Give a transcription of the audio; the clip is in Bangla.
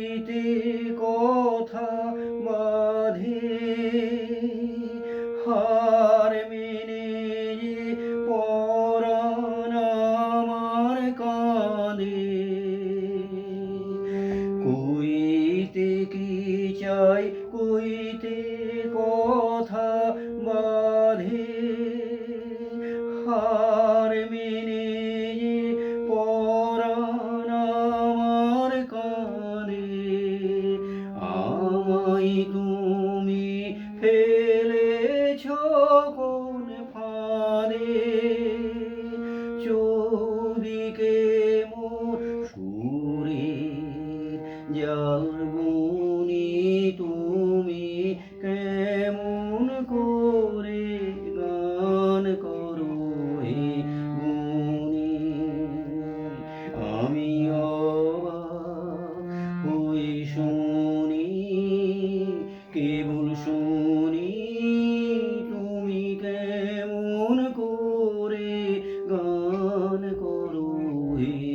কইতে কথা বাঁধে হার মেনে যে পরাণ আমার কাঁদে কইতে কি চাই কইতে কথা বাঁধে হার মেনে যে পরাণ আমার কাঁদে আমায় তুমি ফেলেছ কোন ফাঁদে চৌদিকে মোর সুরে জাল বুনি তুমি কেমন করে গান করো হে গুণী আমি অবাক হই শুনি কেবল শুনি তুমি কেমন করে গান করো হে